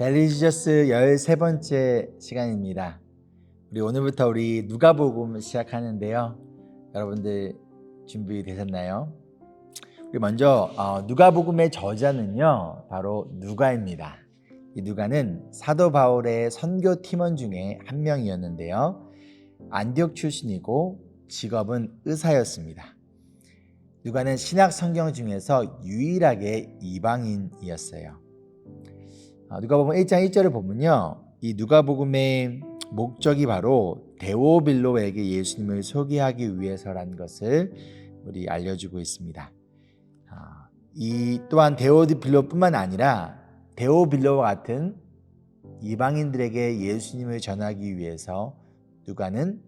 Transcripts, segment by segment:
벨리지저스 13번째 시간입니다. 오늘부터 우리 누가복음 시작하는데요. 여러분들 준비되셨나요? 우리 먼저 누가복음의 저자는요, 바로 누가입니다. 이 누가는 사도 바울의 선교 팀원 중에 한 명이었는데요. 안디옥 출신이고 직업은 의사였습니다. 누가는 신약 성경 중에서 유일하게 이방인이었어요. 누가복음 1장 1절을 보면요, 이 누가복음의 목적이 바로 데오빌로에게 예수님을 소개하기 위해서라는 것을 우리 알려주고 있습니다. 이 또한 데오빌로뿐만 아니라 데오빌로와 같은 이방인들에게 예수님을 전하기 위해서 누가는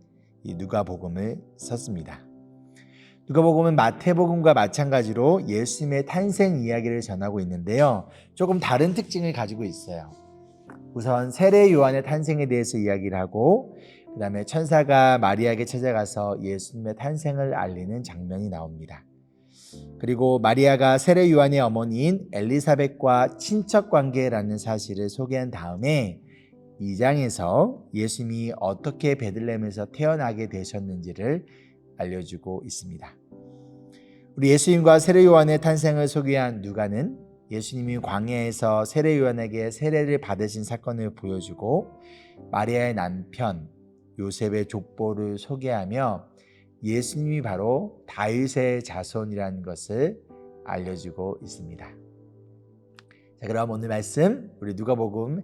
이 누가복음을 썼습니다. 누가복음은 마태복음과 마찬가지로 예수님의 탄생 이야기를 전하고 있는데요, 조금 다른 특징을 가지고 있어요. 우선 세례 요한의 탄생에 대해서 이야기를 하고, 그 다음에 천사가 마리아에게 찾아가서 예수님의 탄생을 알리는 장면이 나옵니다. 그리고 마리아가 세례 요한의 어머니인 엘리사벳과 친척 관계라는 사실을 소개한 다음에 2장에서 예수님이 어떻게 베들레헴에서 태어나게 되셨는지를 알려주고 있습니다. 우리 예수님과 세례 요한의 탄생을 소개한 누가는 예수님이 광야에서 세례 요한에게 세례를 받으신 사건을 보여주고, 마리아의 남편 요셉의 족보를 소개하며 예수님이 바로 다윗의 자손이라는 것을 알려주고 있습니다. 자, 그럼 오늘 말씀 우리 누가복음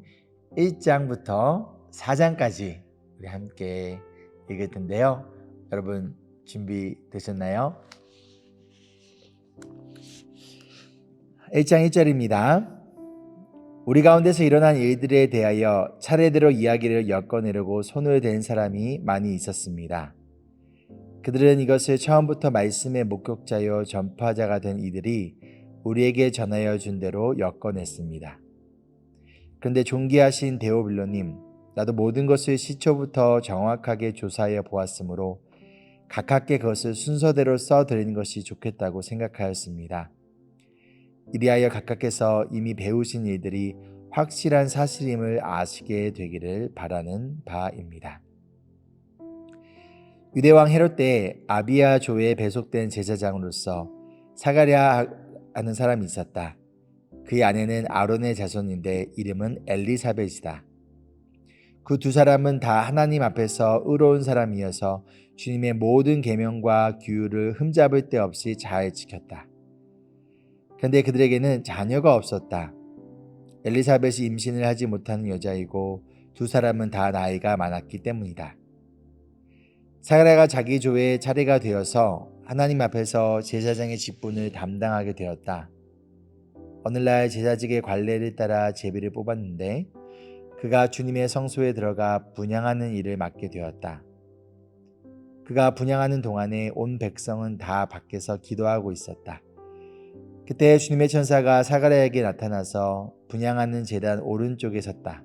1장부터 4장까지 우리 함께 읽을 텐데요. 여러분 준비되셨나요? 1장 1절입니다. 우리 가운데서 일어난 일들에 대하여 차례대로 이야기를 엮어내려고 손을 댄 사람이 많이 있었습니다. 그들은 이것을 처음부터 말씀의 목격자요 전파자가 된 이들이 우리에게 전하여 준 대로 엮어냈습니다. 그런데 존귀하신 데오빌로님, 나도 모든 것을 시초부터 정확하게 조사하여 보았으므로 가깝게 그것을 순서대로 써드리는 것이 좋겠다고 생각하였습니다. 이리하여 각각께서 이미 배우신 일들이 확실한 사실임을 아시게 되기를 바라는 바입니다. 유대왕 헤롯 때 아비야 조에 배속된 제사장으로서 사가랴 하는 사람이 있었다. 그의 아내는 아론의 자손인데 이름은 엘리사벳이다. 그 두 사람은 다 하나님 앞에서 의로운 사람이어서 주님의 모든 계명과 규율을 흠잡을 데 없이 잘 지켰다. 그런데 그들에게는 자녀가 없었다. 엘리사벳이 임신을 하지 못하는 여자이고 두 사람은 다 나이가 많았기 때문이다. 사가랴가 자기 조의 차례가 되어서 하나님 앞에서 제사장의 직분을 담당하게 되었다. 어느날 제사직의 관례를 따라 제비를 뽑았는데 그가 주님의 성소에 들어가 분향하는 일을 맡게 되었다. 그가 분향하는 동안에 온 백성은 다 밖에서 기도하고 있었다. 그때 주님의 천사가 사가랴에게 나타나서 분향하는 제단 오른쪽에 섰다.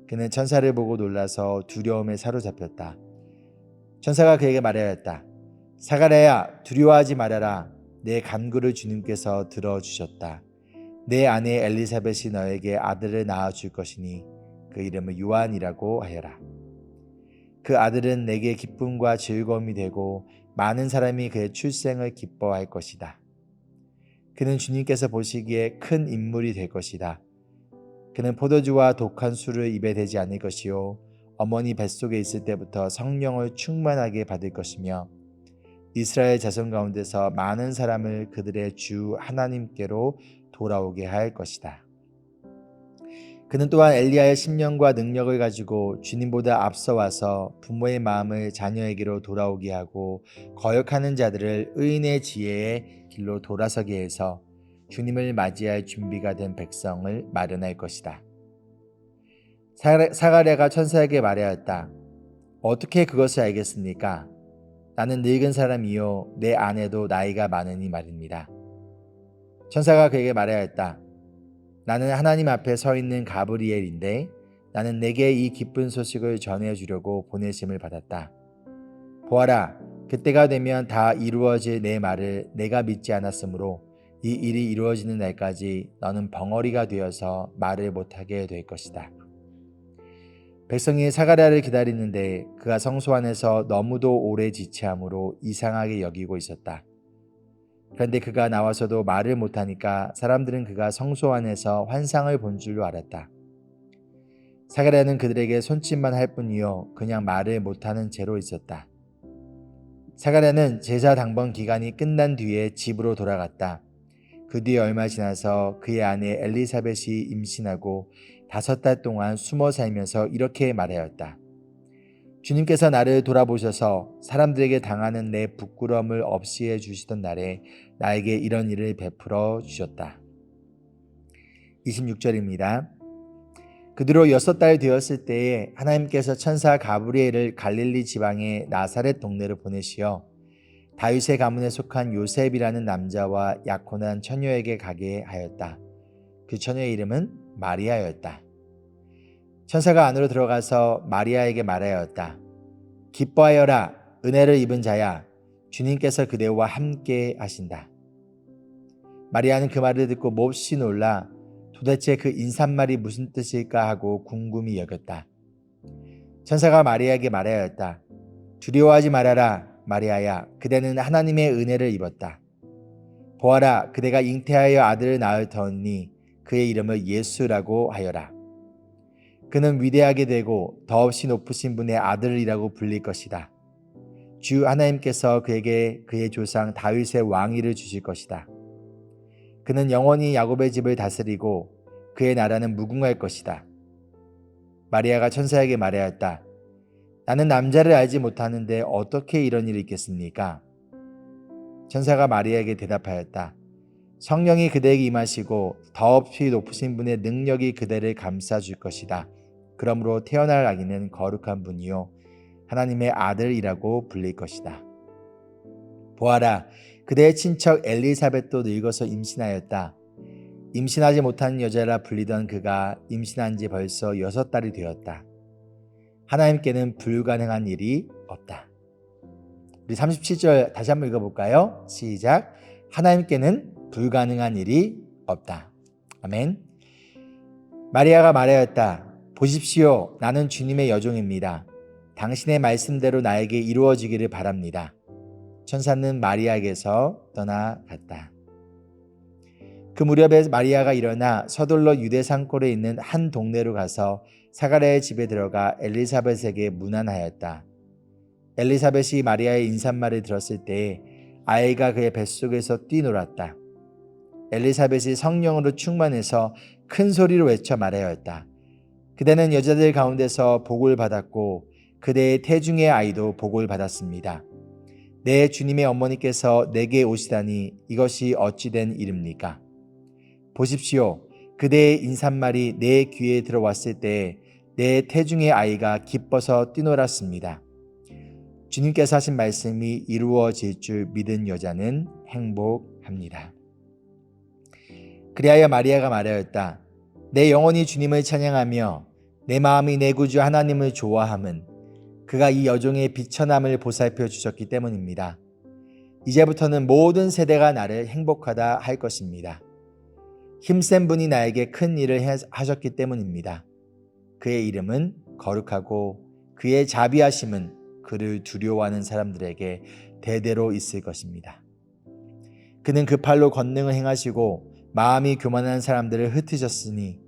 그는 천사를 보고 놀라서 두려움에 사로잡혔다. 천사가 그에게 말하였다. 사가랴야, 두려워하지 말아라. 내 간구를 주님께서 들어주셨다. 내 아내 엘리사벳이 너에게 아들을 낳아줄 것이니 그 이름을 요한이라고 하여라. 그 아들은 내게 기쁨과 즐거움이 되고 많은 사람이 그의 출생을 기뻐할 것이다. 그는 주님께서 보시기에 큰 인물이 될 것이다. 그는 포도주와 독한 술을 입에 대지 않을 것이요 어머니 뱃속에 있을 때부터 성령을 충만하게 받을 것이며 이스라엘 자손 가운데서 많은 사람을 그들의 주 하나님께로 돌아오게 할 것이다. 그는 또한 엘리야의 심령과 능력을 가지고 주님보다 앞서 와서 부모의 마음을 자녀에게로 돌아오게 하고 거역하는 자들을 의인의 지혜의 길로 돌아서게 해서 주님을 맞이할 준비가 된 백성을 마련할 것이다. 사가랴가 천사에게 말하였다. 어떻게 그것을 알겠습니까? 나는 늙은 사람이요 내 아내도 나이가 많으니 말입니다. 천사가 그에게 말하였다. 나는 하나님 앞에 서 있는 가브리엘인데 나는 내게 이 기쁜 소식을 전해주려고 보내심을 받았다. 보아라, 그때가 되면 다 이루어질 내 말을 내가 믿지 않았으므로 이 일이 이루어지는 날까지 너는 벙어리가 되어서 말을 못하게 될 것이다. 백성이 사가랴를 기다리는데 그가 성소 안에서 너무도 오래 지체함으로 이상하게 여기고 있었다. 그런데 그가 나와서도 말을 못하니까 사람들은 그가 성소 안에서 환상을 본 줄로 알았다. 사가랴는 그들에게 손짓만 할 뿐이요 그냥 말을 못하는 채로 있었다. 사가랴는 제사 당번 기간이 끝난 뒤에 집으로 돌아갔다. 그 뒤에 얼마 지나서 그의 아내 엘리사벳이 임신하고 5달 동안 숨어 살면서 이렇게 말하였다. 주님께서 나를 돌아보셔서 사람들에게 당하는 내 부끄러움을 없이 해주시던 날에 나에게 이런 일을 베풀어 주셨다. 26절입니다. 그 뒤로 6달 되었을 때에 하나님께서 천사 가브리엘을 갈릴리 지방의 나사렛 동네로 보내시어 다윗의 가문에 속한 요셉이라는 남자와 약혼한 처녀에게 가게 하였다. 그 처녀의 이름은 마리아였다. 천사가 안으로 들어가서 마리아에게 말하였다. 기뻐하여라, 은혜를 입은 자야, 주님께서 그대와 함께 하신다. 마리아는 그 말을 듣고 몹시 놀라 도대체 그 인사말이 무슨 뜻일까 하고 궁금히 여겼다. 천사가 마리아에게 말하였다. 두려워하지 말아라, 마리아야, 그대는 하나님의 은혜를 입었다. 보아라, 그대가 잉태하여 아들을 낳을 터니 그의 이름을 예수라고 하여라. 그는 위대하게 되고 더없이 높으신 분의 아들이라고 불릴 것이다. 주 하나님께서 그에게 그의 조상 다윗의 왕위를 주실 것이다. 그는 영원히 야곱의 집을 다스리고 그의 나라는 무궁할 것이다. 마리아가 천사에게 말하였다. 나는 남자를 알지 못하는데 어떻게 이런 일이 있겠습니까? 천사가 마리아에게 대답하였다. 성령이 그대에게 임하시고 더없이 높으신 분의 능력이 그대를 감싸줄 것이다. 그러므로 태어날 아기는 거룩한 분이요 하나님의 아들이라고 불릴 것이다. 보아라, 그대의 친척 엘리사벳도 늙어서 임신하였다. 임신하지 못한 여자라 불리던 그가 임신한 지 벌써 6달이 되었다. 하나님께는 불가능한 일이 없다. 우리 37절 다시 한번 읽어볼까요? 시작. 하나님께는 불가능한 일이 없다. 아멘. 마리아가 말하였다. 보십시오. 나는 주님의 여종입니다. 당신의 말씀대로 나에게 이루어지기를 바랍니다. 천사는 마리아에게서 떠나갔다. 그 무렵에 마리아가 일어나 서둘러 유대 산골에 있는 한 동네로 가서 사가랴의 집에 들어가 엘리사벳에게 문안하였다. 엘리사벳이 마리아의 인사말을 들었을 때 아이가 그의 뱃속에서 뛰놀았다. 엘리사벳이 성령으로 충만해서 큰 소리로 외쳐 말하였다. 그대는 여자들 가운데서 복을 받았고 그대의 태중의 아이도 복을 받았습니다. 내 주님의 어머니께서 내게 오시다니 이것이 어찌된 일입니까? 보십시오. 그대의 인사말이 내 귀에 들어왔을 때 내 태중의 아이가 기뻐서 뛰놀았습니다. 주님께서 하신 말씀이 이루어질 줄 믿은 여자는 행복합니다. 그리하여 마리아가 말하였다. 내 영혼이 주님을 찬양하며 내 마음이 내 구주 하나님을 좋아함은 그가 이 여종의 비천함을 보살펴 주셨기 때문입니다. 이제부터는 모든 세대가 나를 행복하다 할 것입니다. 힘센 분이 나에게 큰 일을 하셨기 때문입니다. 그의 이름은 거룩하고 그의 자비하심은 그를 두려워하는 사람들에게 대대로 있을 것입니다. 그는 그 팔로 권능을 행하시고 마음이 교만한 사람들을 흩으셨으니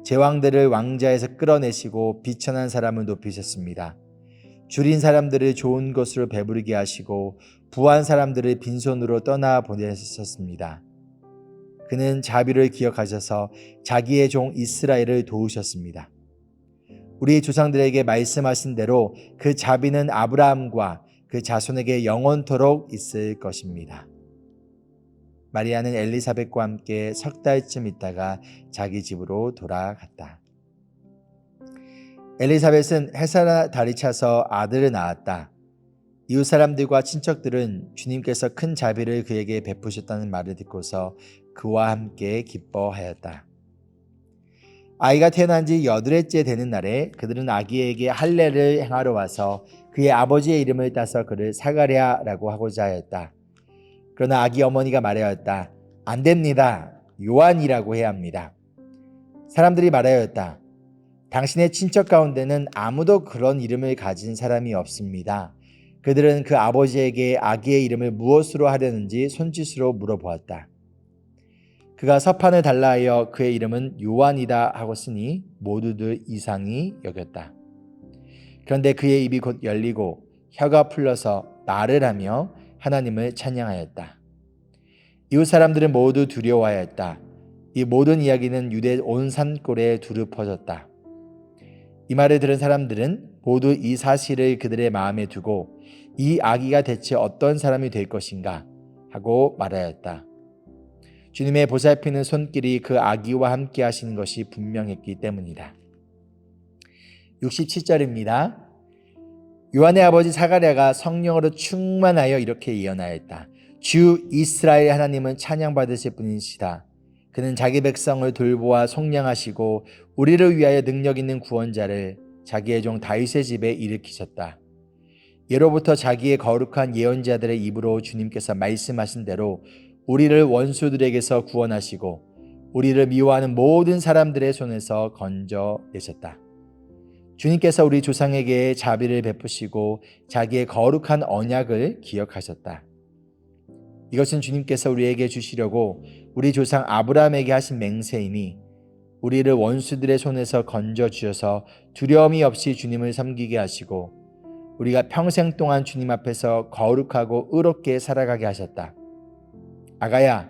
제왕들을 왕자에서 끌어내시고 비천한 사람을 높이셨습니다. 줄인 사람들을 좋은 것으로 배부르게 하시고 부한 사람들을 빈손으로 떠나 보내셨습니다. 그는 자비를 기억하셔서 자기의 종 이스라엘을 도우셨습니다. 우리 조상들에게 말씀하신 대로 그 자비는 아브라함과 그 자손에게 영원토록 있을 것입니다. 마리아는 엘리사벳과 함께 3달쯤 있다가 자기 집으로 돌아갔다. 엘리사벳은 해산나 달이 차서 아들을 낳았다. 이웃 사람들과 친척들은 주님께서 큰 자비를 그에게 베푸셨다는 말을 듣고서 그와 함께 기뻐하였다. 아이가 태어난 지 8회째 되는 날에 그들은 아기에게 할례를 행하러 와서 그의 아버지의 이름을 따서 그를 사가랴라고 하고자 하였다. 그러나 아기 어머니가 말하였다. 안 됩니다. 요한이라고 해야 합니다. 사람들이 말하였다. 당신의 친척 가운데는 아무도 그런 이름을 가진 사람이 없습니다. 그들은 그 아버지에게 아기의 이름을 무엇으로 하려는지 손짓으로 물어보았다. 그가 서판을 달라 하여 그의 이름은 요한이다 하고 쓰니 모두들 이상히 여겼다. 그런데 그의 입이 곧 열리고 혀가 풀려서 말을 하며 하나님을 찬양하였다. 이웃 사람들은 모두 두려워하였다. 이 모든 이야기는 유대 온 산골에 두루 퍼졌다. 이 말을 들은 사람들은 모두 이 사실을 그들의 마음에 두고 이 아기가 대체 어떤 사람이 될 것인가 하고 말하였다. 주님의 보살피는 손길이 그 아기와 함께 하시는 것이 분명했기 때문이다. 67절입니다. 요한의 아버지 사가랴가 성령으로 충만하여 이렇게 예언하였다. 주 이스라엘 하나님은 찬양받으실 분이시다. 그는 자기 백성을 돌보아 속량하시고 우리를 위하여 능력 있는 구원자를 자기의 종 다윗의 집에 일으키셨다. 예로부터 자기의 거룩한 예언자들의 입으로 주님께서 말씀하신 대로 우리를 원수들에게서 구원하시고 우리를 미워하는 모든 사람들의 손에서 건져내셨다. 주님께서 우리 조상에게 자비를 베푸시고 자기의 거룩한 언약을 기억하셨다. 이것은 주님께서 우리에게 주시려고 우리 조상 아브라함에게 하신 맹세이니 우리를 원수들의 손에서 건져주셔서 두려움이 없이 주님을 섬기게 하시고 우리가 평생 동안 주님 앞에서 거룩하고 의롭게 살아가게 하셨다. 아가야,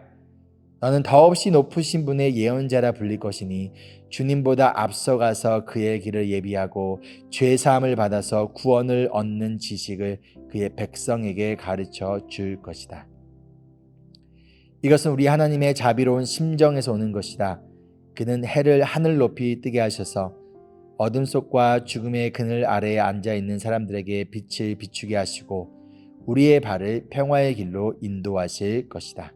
너는 더없이 높으신 분의 예언자라 불릴 것이니 주님보다 앞서가서 그의 길을 예비하고 죄사함을 받아서 구원을 얻는 지식을 그의 백성에게 가르쳐 줄 것이다. 이것은 우리 하나님의 자비로운 심정에서 오는 것이다. 그는 해를 하늘 높이 뜨게 하셔서 어둠 속과 죽음의 그늘 아래에 앉아있는 사람들에게 빛을 비추게 하시고 우리의 발을 평화의 길로 인도하실 것이다.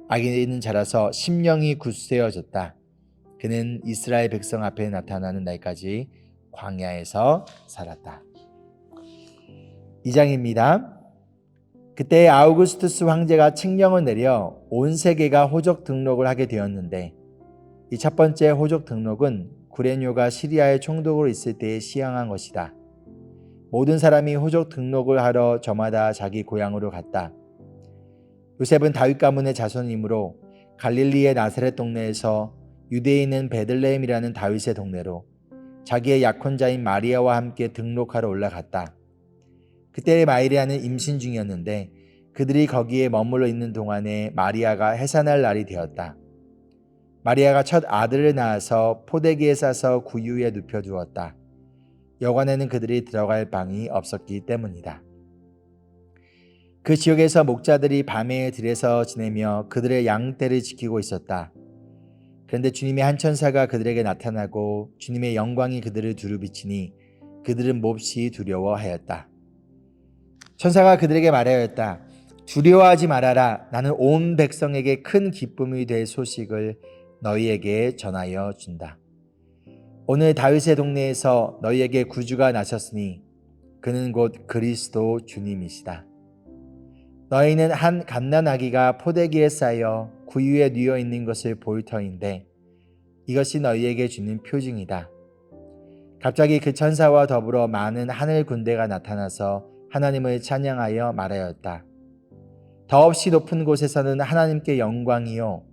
아기는 자라서 심령이 굳세어졌다. 그는 이스라엘 백성 앞에 나타나는 날까지 광야에서 살았다. 2장입니다. 그때 아우구스투스 황제가 칙령을 내려 온 세계가 호적 등록을 하게 되었는데 이 첫 번째 호적 등록은 구레뇨가 시리아에 총독으로 있을 때에 시행한 것이다. 모든 사람이 호적 등록을 하러 저마다 자기 고향으로 갔다. 요셉은 다윗 가문의 자손이므로 갈릴리의 나사렛 동네에서 유대에 있는 베들레헴이라는 다윗의 동네로 자기의 약혼자인 마리아와 함께 등록하러 올라갔다. 그때 마리아는 임신 중이었는데 그들이 거기에 머물러 있는 동안에 마리아가 해산할 날이 되었다. 마리아가 첫 아들을 낳아서 포대기에 싸서 구유에 눕혀두었다. 여관에는 그들이 들어갈 방이 없었기 때문이다. 그 지역에서 목자들이 밤에 들에서 지내며 그들의 양떼를 지키고 있었다. 그런데 주님의 한 천사가 그들에게 나타나고 주님의 영광이 그들을 두루 비치니 그들은 몹시 두려워하였다. 천사가 그들에게 말하였다. 두려워하지 말아라. 나는 온 백성에게 큰 기쁨이 될 소식을 너희에게 전하여 준다. 오늘 다윗의 동네에서 너희에게 구주가 나셨으니 그는 곧 그리스도 주님이시다. 너희는 한 갓난아기가 포대기에 쌓여 구유에 뉘어 있는 것을 볼 터인데 이것이 너희에게 주는 표징이다. 갑자기 그 천사와 더불어 많은 하늘 군대가 나타나서 하나님을 찬양하여 말하였다. 더없이 높은 곳에서는 하나님께 영광이요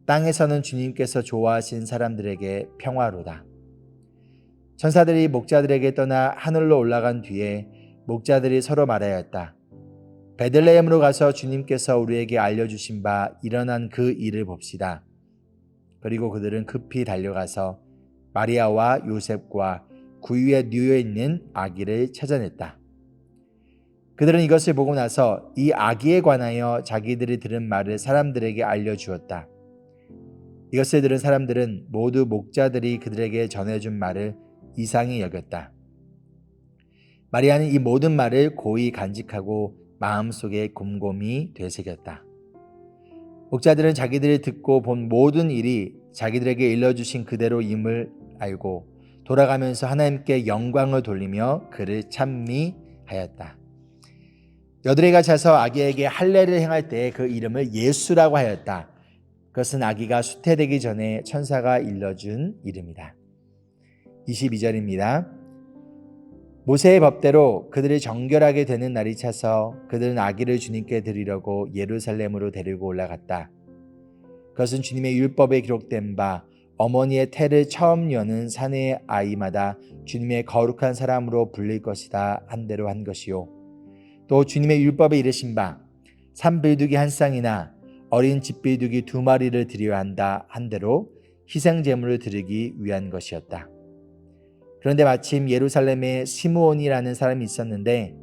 땅에서는 주님께서 좋아하신 사람들에게 평화로다. 천사들이 목자들에게 떠나 하늘로 올라간 뒤에 목자들이 서로 말하였다. 베들레헴으로 가서 주님께서 우리에게 알려주신 바 일어난 그 일을 봅시다. 그리고 그들은 급히 달려가서 마리아와 요셉과 구유에 뉘어 있는 아기를 찾아냈다. 그들은 이것을 보고 나서 이 아기에 관하여 자기들이 들은 말을 사람들에게 알려주었다. 이것을 들은 사람들은 모두 목자들이 그들에게 전해준 말을 이상히 여겼다. 마리아는 이 모든 말을 고이 간직하고 마음속에 곰곰이 되새겼다. 목자들은 자기들이 듣고 본 모든 일이 자기들에게 일러주신 그대로임을 알고 돌아가면서 하나님께 영광을 돌리며 그를 찬미하였다. 여드레가 자서 아기에게 할례를 행할 때 그 이름을 예수라고 하였다. 그것은 아기가 수태되기 전에 천사가 일러준 이름이다. 22절입니다. 모세의 법대로 그들이 정결하게 되는 날이 차서 그들은 아기를 주님께 드리려고 예루살렘으로 데리고 올라갔다. 그것은 주님의 율법에 기록된 바 어머니의 태를 처음 여는 사내의 아이마다 주님의 거룩한 사람으로 불릴 것이다 한 대로 한 것이요. 또 주님의 율법에 이르신 바 산빌두기 한 쌍이나 어린 집빌두기 2마리를 드려야 한다 한 대로 희생제물을 드리기 위한 것이었다. 그런데 마침 예루살렘에 시므온이라는 사람이 있었는데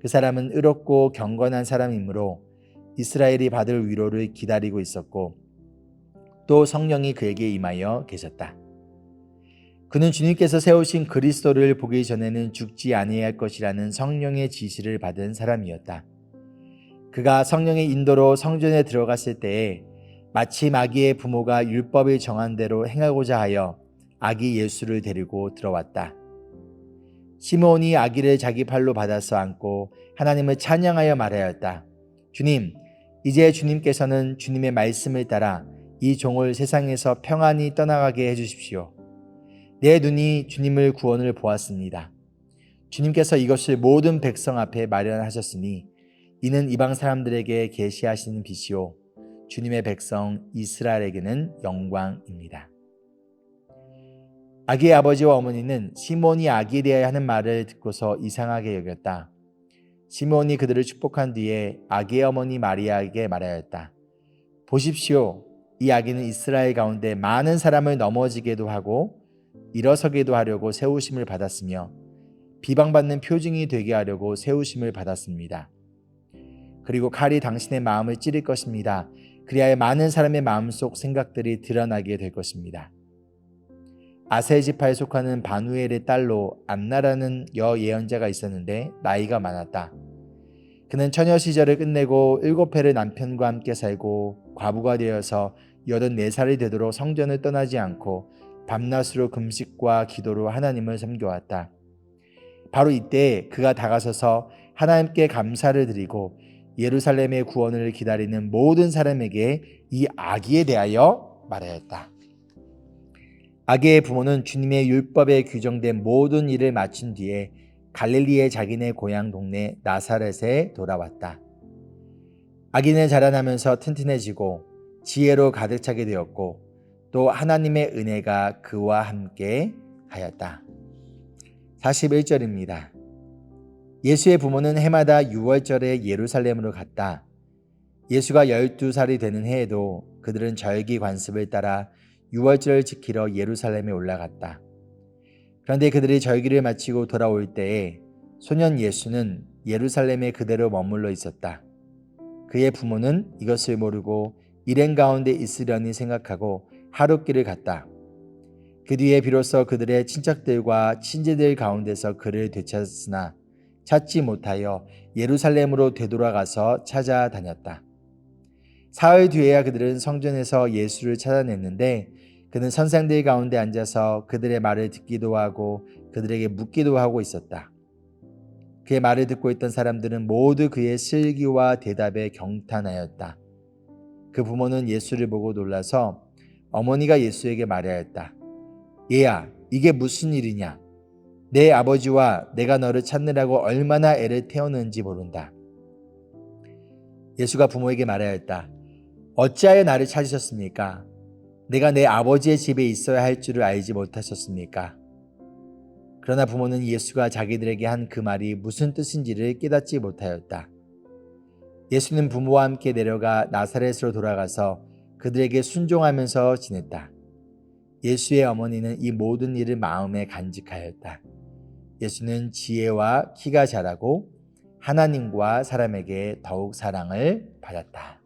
그 사람은 의롭고 경건한 사람이므로 이스라엘이 받을 위로를 기다리고 있었고 또 성령이 그에게 임하여 계셨다. 그는 주님께서 세우신 그리스도를 보기 전에는 죽지 아니할 것이라는 성령의 지시를 받은 사람이었다. 그가 성령의 인도로 성전에 들어갔을 때에 마침 아기의 부모가 율법이 정한 대로 행하고자 하여 아기 예수를 데리고 들어왔다. 시므온이 아기를 자기 팔로 받아서 안고 하나님을 찬양하여 말하였다. 주님, 이제 주님께서는 주님의 말씀을 따라 이 종을 세상에서 평안히 떠나가게 해주십시오. 내 눈이 주님을 구원을 보았습니다. 주님께서 이것을 모든 백성 앞에 마련하셨으니 이는 이방 사람들에게 계시하시는 빛이요 주님의 백성 이스라엘에게는 영광입니다. 아기의 아버지와 어머니는 시므온이 아기에 대하여 하는 말을 듣고서 이상하게 여겼다. 시므온이 그들을 축복한 뒤에 아기의 어머니 마리아에게 말하였다. 보십시오. 이 아기는 이스라엘 가운데 많은 사람을 넘어지게도 하고 일어서게도 하려고 세우심을 받았으며 비방받는 표징이 되게 하려고 세우심을 받았습니다. 그리고 칼이 당신의 마음을 찌를 것입니다. 그리하여 많은 사람의 마음속 생각들이 드러나게 될 것입니다. 아셀 지파에 속하는 바누엘의 딸로 안나라는 여예언자가 있었는데 나이가 많았다. 그는 처녀 시절을 끝내고 7해를 남편과 함께 살고 과부가 되어서 84살이 되도록 성전을 떠나지 않고 밤낮으로 금식과 기도로 하나님을 섬겨왔다. 바로 이때 그가 다가서서 하나님께 감사를 드리고 예루살렘의 구원을 기다리는 모든 사람에게 이 아기에 대하여 말하였다. 아기의 부모는 주님의 율법에 규정된 모든 일을 마친 뒤에 갈릴리의 자기네 고향 동네 나사렛에 돌아왔다. 아기는 자라나면서 튼튼해지고 지혜로 가득 차게 되었고 또 하나님의 은혜가 그와 함께 하였다. 41절입니다. 예수의 부모는 해마다 6월절에 예루살렘으로 갔다. 예수가 12살이 되는 해에도 그들은 절기 관습을 따라 6월절을 지키러 예루살렘에 올라갔다. 그런데 그들이 절기를 마치고 돌아올 때에 소년 예수는 예루살렘에 그대로 머물러 있었다. 그의 부모는 이것을 모르고 일행 가운데 있으려니 생각하고 하룻길을 갔다. 그 뒤에 비로소 그들의 친척들과 친지들 가운데서 그를 되찾았으나 찾지 못하여 예루살렘으로 되돌아가서 찾아다녔다. 사흘 뒤에야 그들은 성전에서 예수를 찾아냈는데 그는 선생들 가운데 앉아서 그들의 말을 듣기도 하고 그들에게 묻기도 하고 있었다. 그의 말을 듣고 있던 사람들은 모두 그의 슬기와 대답에 경탄하였다. 그 부모는 예수를 보고 놀라서 어머니가 예수에게 말하였다. 얘야, 이게 무슨 일이냐? 내 아버지와 내가 너를 찾느라고 얼마나 애를 태우는지 모른다. 예수가 부모에게 말하였다. 어찌하여 나를 찾으셨습니까? 내가 내 아버지의 집에 있어야 할 줄을 알지 못하셨습니까? 그러나 부모는 예수가 자기들에게 한 그 말이 무슨 뜻인지를 깨닫지 못하였다. 예수는 부모와 함께 내려가 나사렛으로 돌아가서 그들에게 순종하면서 지냈다. 예수의 어머니는 이 모든 일을 마음에 간직하였다. 예수는 지혜와 키가 자라고 하나님과 사람에게 더욱 사랑을 받았다.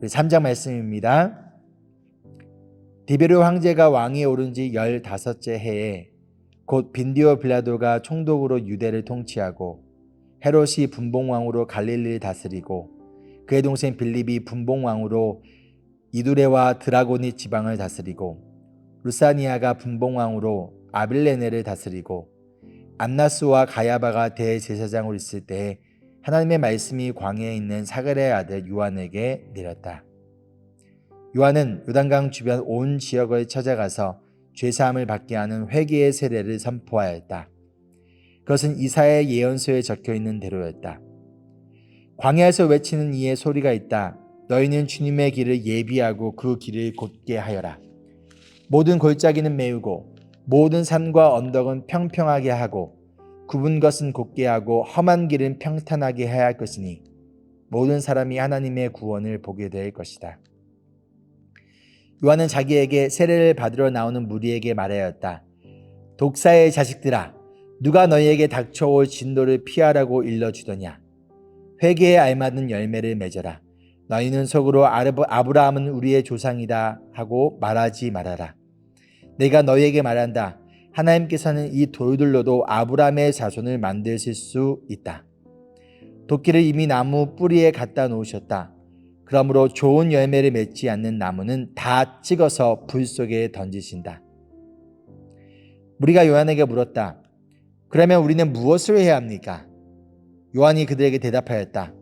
3장 말씀입니다. 디베르 황제가 왕위에 오른 지 15째 해에 곧 빈디오 빌라도가 총독으로 유대를 통치하고 헤롯이 분봉왕으로 갈릴리를 다스리고 그의 동생 빌립이 분봉왕으로 이두레와 드라고니 지방을 다스리고 루사니아가 분봉왕으로 아빌레네를 다스리고 안나스와 가야바가 대제사장으로 있을 때에 하나님의 말씀이 광야에 있는 사가랴의 아들 요한에게 내렸다. 요한은 요단강 주변 온 지역을 찾아가서 죄사함을 받게 하는 회개의 세례를 선포하였다. 그것은 이사야의 예언서에 적혀있는 대로였다. 광야에서 외치는 이의 소리가 있다. 너희는 주님의 길을 예비하고 그 길을 곧게 하여라. 모든 골짜기는 메우고 모든 산과 언덕은 평평하게 하고 굽은 것은 곧게 하고 험한 길은 평탄하게 해야 할 것이니 모든 사람이 하나님의 구원을 보게 될 것이다. 요한은 자기에게 세례를 받으러 나오는 무리에게 말하였다. 독사의 자식들아, 누가 너희에게 닥쳐올 진노를 피하라고 일러주더냐. 회개에 알맞은 열매를 맺어라. 너희는 속으로 아브라함은 우리의 조상이다 하고 말하지 말아라. 내가 너희에게 말한다. 하나님께서는 이 돌들로도 아브라함의 자손을 만드실 수 있다. 도끼를 이미 나무 뿌리에 갖다 놓으셨다. 그러므로 좋은 열매를 맺지 않는 나무는 다 찍어서 불 속에 던지신다. 무리가 요한에게 물었다. 그러면 우리는 무엇을 해야 합니까? 요한이 그들에게 대답하였다.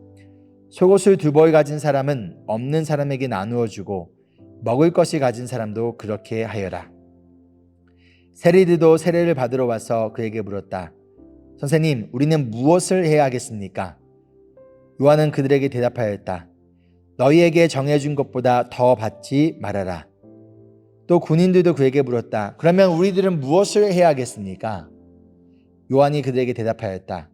속옷을 2벌 가진 사람은 없는 사람에게 나누어 주고 먹을 것이 가진 사람도 그렇게 하여라. 세리들도 세례를 받으러 와서 그에게 물었다. 선생님, 우리는 무엇을 해야 하겠습니까? 요한은 그들에게 대답하였다. 너희에게 정해준 것보다 더 받지 말아라. 또 군인들도 그에게 물었다. 그러면 우리들은 무엇을 해야 하겠습니까? 요한이 그들에게 대답하였다.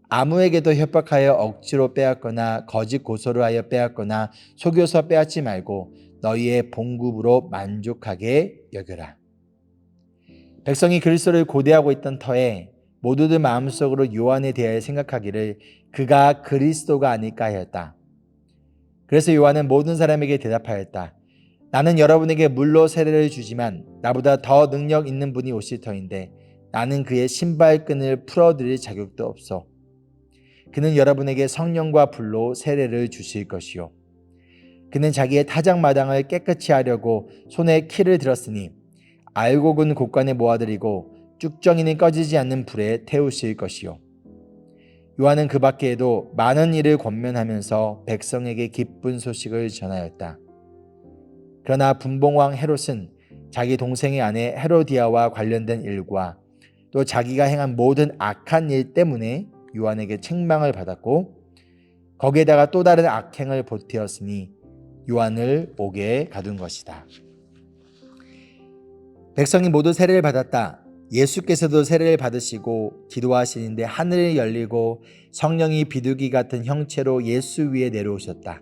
아무에게도 협박하여 억지로 빼앗거나 거짓 고소를 하여 빼앗거나 속여서 빼앗지 말고 너희의 봉급으로 만족하게 여겨라. 백성이 그리스도를 고대하고 있던 터에 모두들 마음속으로 요한에 대하여 생각하기를 그가 그리스도가 아닐까 하였다. 그래서 요한은 모든 사람에게 대답하였다. 나는 여러분에게 물로 세례를 주지만 나보다 더 능력 있는 분이 오실 터인데 나는 그의 신발끈을 풀어드릴 자격도 없어. 그는 여러분에게 성령과 불로 세례를 주실 것이요. 그는 자기의 타작마당을 깨끗이 하려고 손에 키를 들었으니 알곡은 곳간에 모아들이고 쭉정이는 꺼지지 않는 불에 태우실 것이요. 요한은 그 밖에도 많은 일을 권면하면서 백성에게 기쁜 소식을 전하였다. 그러나 분봉왕 헤롯은 자기 동생의 아내 헤로디아와 관련된 일과 또 자기가 행한 모든 악한 일 때문에 요한에게 책망을 받았고 거기에다가 또 다른 악행을 보태었으니 요한을 옥에 가둔 것이다. 백성이 모두 세례를 받았다. 예수께서도 세례를 받으시고 기도하시는데 하늘이 열리고 성령이 비둘기 같은 형체로 예수 위에 내려오셨다.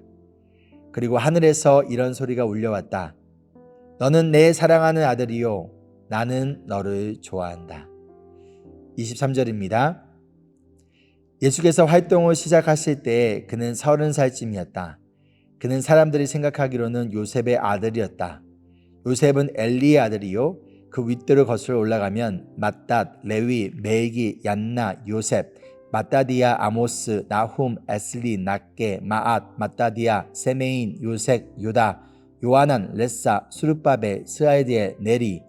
그리고 하늘에서 이런 소리가 울려왔다. 너는 내 사랑하는 아들이요 나는 너를 좋아한다. 23절입니다. 예수께서 활동을 시작하실 때 그는 30살쯤이었다. 그는 사람들이 생각하기로는 요셉의 아들이었다. 요셉은 엘리의 아들이요 그 윗들을 거슬러 올라가면 맏닷, 레위, 멜기, 얀나, 요셉, 마따디아, 아모스, 나훔, 에슬리, 낫게, 마앗, 마따디아, 세메인, 요색, 요다, 요하난, 레사, 수르바벨, 스알디엘, 네리,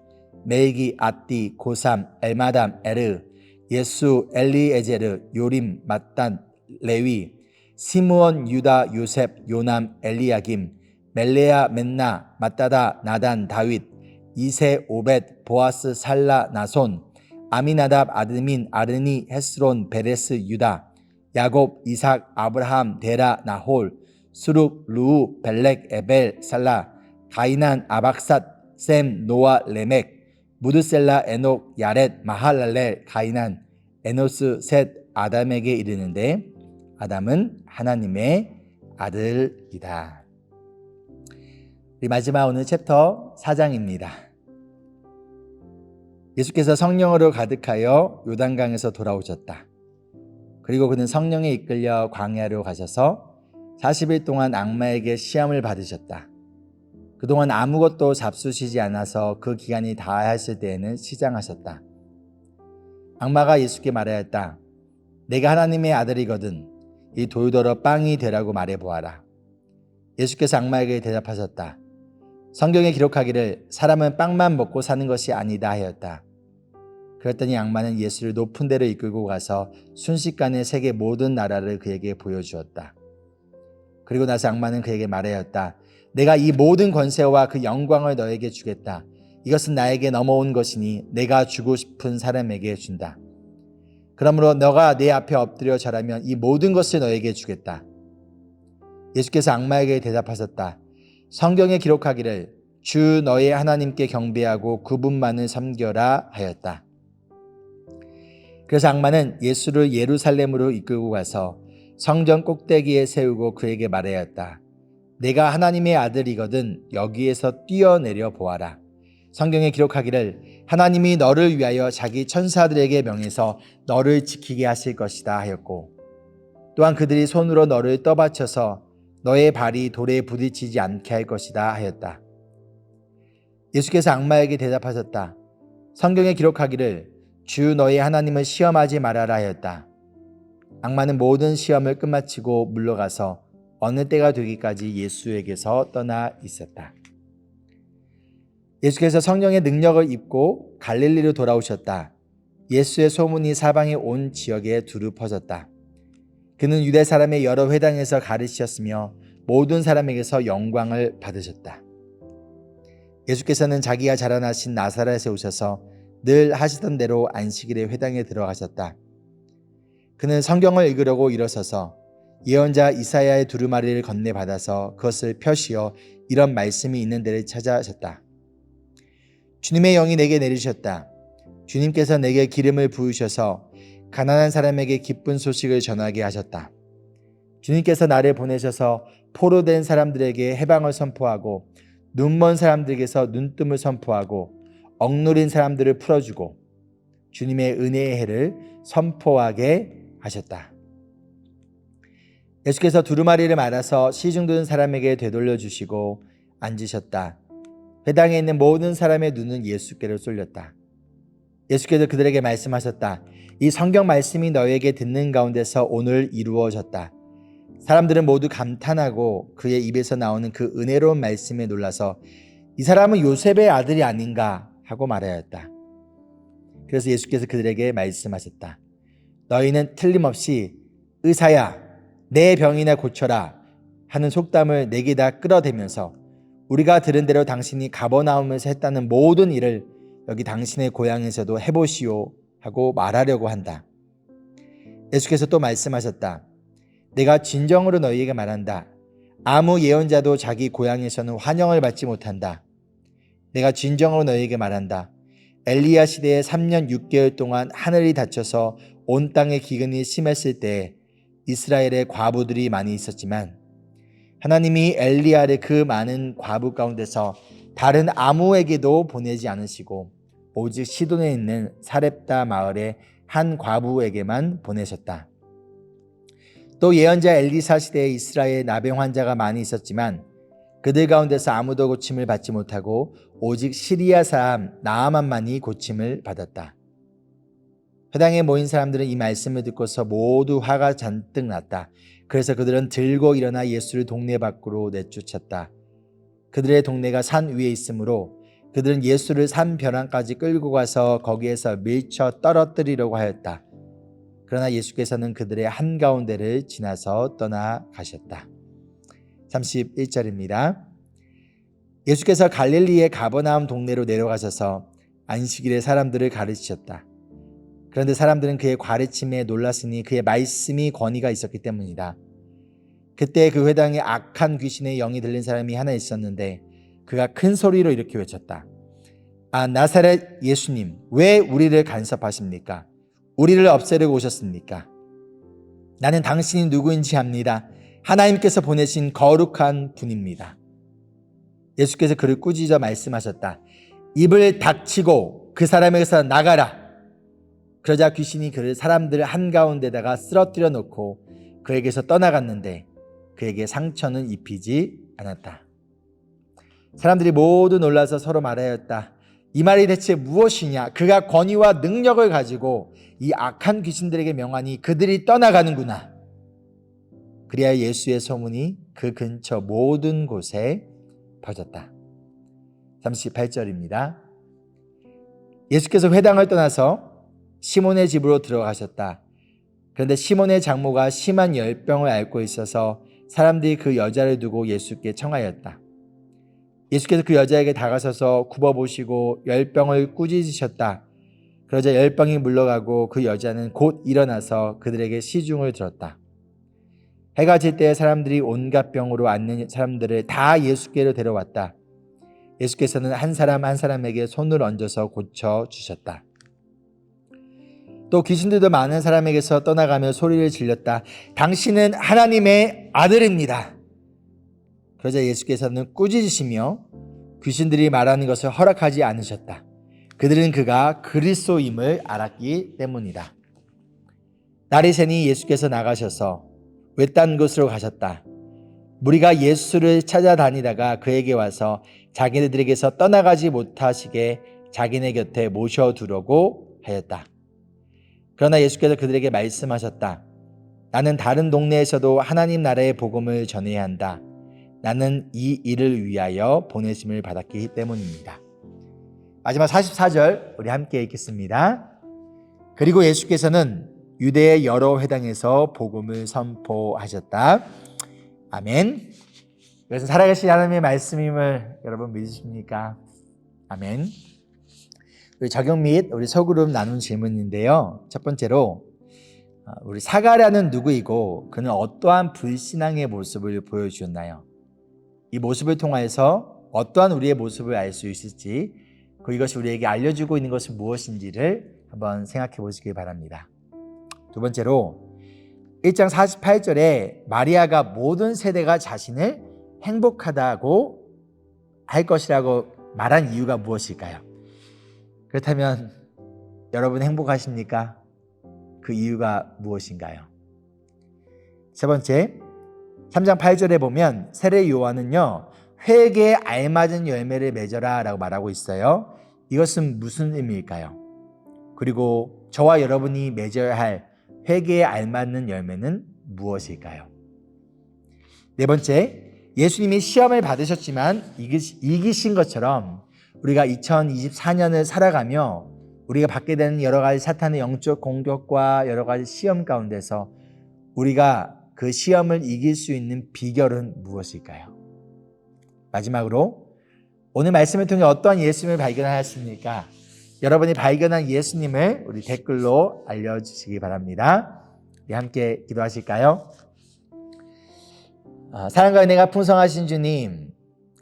멜기, 아띠, 고삼, 엘마담, 에르, 예수, 엘리에제르, 요림, 맏단, 레위, 시므온, 유다, 요셉, 요남, 엘리야김, 멜레아, 맨나, 마따다, 나단, 다윗, 이세, 오벳, 보아스, 살라, 나손, 아미나답, 아드민, 아르니, 헤스론, 베레스, 유다, 야곱, 이삭, 아브라함, 데라, 나홀, 수룩, 루우, 벨렉, 에벨, 살라, 가이난, 아박삿, 셈, 노아, 레멕, 무드셀라, 에녹, 야렛, 마할랄렐, 가이난, 에노스, 셋, 아담에게 이르는데 아담은 하나님의 아들이다. 우리 마지막 오늘 챕터 4장입니다. 예수께서 성령으로 가득하여 요단강에서 돌아오셨다. 그리고 그는 성령에 이끌려 광야로 가셔서 40일 동안 악마에게 시험을 받으셨다. 그동안 아무것도 잡수시지 않아서 그 기간이 다하였을 때에는 시장하셨다. 악마가 예수께 말하였다. 내가 하나님의 아들이거든 이 돌더러 빵이 되라고 말해보아라. 예수께서 악마에게 대답하셨다. 성경에 기록하기를 사람은 빵만 먹고 사는 것이 아니다 하였다. 그랬더니 악마는 예수를 높은 데로 이끌고 가서 순식간에 세계 모든 나라를 그에게 보여주었다. 그리고 나서 악마는 그에게 말하였다. 내가 이 모든 권세와 그 영광을 너에게 주겠다. 이것은 나에게 넘어온 것이니 내가 주고 싶은 사람에게 준다. 그러므로 너가 내 앞에 엎드려 절하면 이 모든 것을 너에게 주겠다. 예수께서 악마에게 대답하셨다. 성경에 기록하기를 주 너의 하나님께 경배하고 그분만을 섬겨라 하였다. 그래서 악마는 예수를 예루살렘으로 이끌고 가서 성전 꼭대기에 세우고 그에게 말하였다. 내가 하나님의 아들이거든 여기에서 뛰어내려 보아라. 성경에 기록하기를 하나님이 너를 위하여 자기 천사들에게 명해서 너를 지키게 하실 것이다 하였고, 또한 그들이 손으로 너를 떠받쳐서 너의 발이 돌에 부딪히지 않게 할 것이다 하였다. 예수께서 악마에게 대답하셨다. 성경에 기록하기를 주 너의 하나님을 시험하지 말아라 하였다. 악마는 모든 시험을 끝마치고 물러가서 어느 때가 되기까지 예수에게서 떠나 있었다. 예수께서 성령의 능력을 입고 갈릴리로 돌아오셨다. 예수의 소문이 사방의 온 지역에 두루 퍼졌다. 그는 유대 사람의 여러 회당에서 가르치셨으며 모든 사람에게서 영광을 받으셨다. 예수께서는 자기가 자라나신 나사렛에 오셔서 늘 하시던 대로 안식일에 회당에 들어가셨다. 그는 성경을 읽으려고 일어서서 예언자 이사야의 두루마리를 건네받아서 그것을 펴시어 이런 말씀이 있는 데를 찾아셨다. 주님의 영이 내게 내리셨다. 주님께서 내게 기름을 부으셔서 가난한 사람에게 기쁜 소식을 전하게 하셨다. 주님께서 나를 보내셔서 포로된 사람들에게 해방을 선포하고 눈먼 사람들에게서 눈뜸을 선포하고 억누린 사람들을 풀어주고 주님의 은혜의 해를 선포하게 하셨다. 예수께서 두루마리를 말아서 시중든 사람에게 되돌려 주시고 앉으셨다. 회당에 있는 모든 사람의 눈은 예수께로 쏠렸다. 예수께서 그들에게 말씀하셨다. 이 성경 말씀이 너에게 듣는 가운데서 오늘 이루어졌다. 사람들은 모두 감탄하고 그의 입에서 나오는 그 은혜로운 말씀에 놀라서 이 사람은 요셉의 아들이 아닌가 하고 말하였다. 그래서 예수께서 그들에게 말씀하셨다. 너희는 틀림없이 의사야 내 병이나 고쳐라 하는 속담을 내게다 끌어대면서 우리가 들은 대로 당신이 가버나움에서 했다는 모든 일을 여기 당신의 고향에서도 해보시오 하고 말하려고 한다. 예수께서 또 말씀하셨다. 내가 진정으로 너희에게 말한다. 아무 예언자도 자기 고향에서는 환영을 받지 못한다. 내가 진정으로 너희에게 말한다. 엘리야 시대에 3년 6개월 동안 하늘이 닫혀서 온 땅의 기근이 심했을 때 이스라엘에 과부들이 많이 있었지만 하나님이 엘리야를 그 많은 과부 가운데서 다른 아무에게도 보내지 않으시고 오직 시돈에 있는 사렙다 마을의 한 과부에게만 보내셨다. 또 예언자 엘리사 시대에 이스라엘에 나병 환자가 많이 있었지만 그들 가운데서 아무도 고침을 받지 못하고 오직 시리아 사람 나아만만이 고침을 받았다. 회당에 모인 사람들은 이 말씀을 듣고서 모두 화가 잔뜩 났다. 그래서 그들은 들고 일어나 예수를 동네 밖으로 내쫓았다. 그들의 동네가 산 위에 있으므로 그들은 예수를 산 벼랑까지 끌고 가서 거기에서 밀쳐 떨어뜨리려고 하였다. 그러나 예수께서는 그들의 한가운데를 지나서 떠나가셨다. 31절입니다. 예수께서 갈릴리의 가버나움 동네로 내려가셔서 안식일에 사람들을 가르치셨다. 그런데 사람들은 그의 가르침에 놀랐으니 그의 말씀이 권위가 있었기 때문이다. 그때 그 회당에 악한 귀신의 영이 들린 사람이 하나 있었는데 그가 큰 소리로 이렇게 외쳤다. 아, 나사렛 예수님, 왜 우리를 간섭하십니까? 우리를 없애려고 오셨습니까? 나는 당신이 누구인지 압니다. 하나님께서 보내신 거룩한 분입니다. 예수께서 그를 꾸짖어 말씀하셨다. 입을 닥치고 그 사람에게서 나가라. 그러자 귀신이 그를 사람들 한가운데다가 쓰러뜨려 놓고 그에게서 떠나갔는데 그에게 상처는 입히지 않았다. 사람들이 모두 놀라서 서로 말하였다. 이 말이 대체 무엇이냐? 그가 권위와 능력을 가지고 이 악한 귀신들에게 명하니 그들이 떠나가는구나. 그리하여 예수의 소문이 그 근처 모든 곳에 퍼졌다. 38절입니다. 예수께서 회당을 떠나서 시몬의 집으로 들어가셨다. 그런데 시몬의 장모가 심한 열병을 앓고 있어서 사람들이 그 여자를 두고 예수께 청하였다. 예수께서 그 여자에게 다가서서 굽어보시고 열병을 꾸짖으셨다. 그러자 열병이 물러가고 그 여자는 곧 일어나서 그들에게 시중을 들었다. 해가 질 때 사람들이 온갖 병으로 앓는 사람들을 다 예수께로 데려왔다. 예수께서는 한 사람 한 사람에게 손을 얹어서 고쳐주셨다. 또 귀신들도 많은 사람에게서 떠나가며 소리를 질렀다. 당신은 하나님의 아들입니다. 그러자 예수께서는 꾸짖으시며 귀신들이 말하는 것을 허락하지 않으셨다. 그들은 그가 그리스도임을 알았기 때문이다. 날이 새니 예수께서 나가셔서 외딴 곳으로 가셨다. 무리가 예수를 찾아다니다가 그에게 와서 자기네들에게서 떠나가지 못하시게 자기네 곁에 모셔두려고 하였다. 그러나 예수께서 그들에게 말씀하셨다. 나는 다른 동네에서도 하나님 나라의 복음을 전해야 한다. 나는 이 일을 위하여 보내심을 받았기 때문입니다. 마지막 44절 우리 함께 읽겠습니다. 그리고 예수께서는 유대의 여러 회당에서 복음을 선포하셨다. 아멘. 이것은 살아계신 하나님의 말씀임을 여러분 믿으십니까? 아멘. 우리 적용 및 우리 소그룹 나눈 질문인데요. 첫 번째로 우리 사가랴는 누구이고 그는 어떠한 불신앙의 모습을 보여주었나요? 이 모습을 통하여서 어떠한 우리의 모습을 알 수 있을지, 그리고 이것이 우리에게 알려주고 있는 것은 무엇인지를 한번 생각해 보시기 바랍니다. 두 번째로 1장 48절에 마리아가 모든 세대가 자신을 행복하다고 할 것이라고 말한 이유가 무엇일까요? 그렇다면 여러분 행복하십니까? 그 이유가 무엇인가요? 세 번째, 3장 8절에 보면 세례 요한은요, 회개에 알맞은 열매를 맺어라 라고 말하고 있어요. 이것은 무슨 의미일까요? 그리고 저와 여러분이 맺어야 할 회개에 알맞는 열매는 무엇일까요? 네 번째, 예수님이 시험을 받으셨지만 이기신 것처럼 우리가 2024년을 살아가며 우리가 받게 되는 여러 가지 사탄의 영적 공격과 여러 가지 시험 가운데서 우리가 그 시험을 이길 수 있는 비결은 무엇일까요? 마지막으로 오늘 말씀을 통해 어떠한 예수님을 발견하였습니까? 여러분이 발견한 예수님을 우리 댓글로 알려주시기 바랍니다. 우리 함께 기도하실까요? 사랑과 은혜가 풍성하신 주님,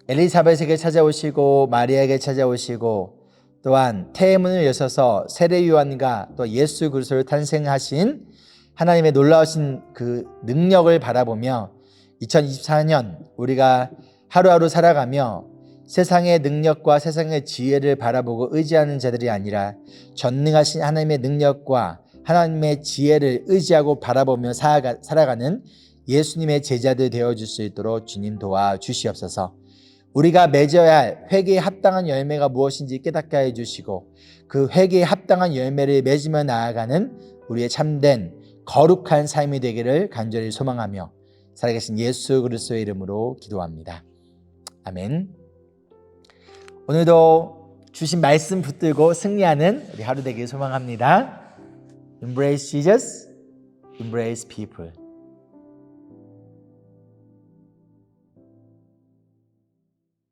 엘리사벳에게 찾아오시고 마리아에게 찾아오시고 또한 태문을 여셔서 세례 요한과 또 예수 그리스도를 탄생하신 하나님의 놀라우신 그 능력을 바라보며 2024년 우리가 하루하루 살아가며 세상의 능력과 세상의 지혜를 바라보고 의지하는 자들이 아니라 전능하신 하나님의 능력과 하나님의 지혜를 의지하고 바라보며 살아가는 예수님의 제자들 되어줄 수 있도록 주님 도와주시옵소서. 우리가 맺어야 할 회개에 합당한 열매가 무엇인지 깨닫게 해주시고 그 회개에 합당한 열매를 맺으며 나아가는 우리의 참된 거룩한 삶이 되기를 간절히 소망하며 살아계신 예수 그리스도의 이름으로 기도합니다. 아멘. 오늘도 주신 말씀 붙들고 승리하는 우리 하루 되길 소망합니다. Embrace Jesus, embrace people.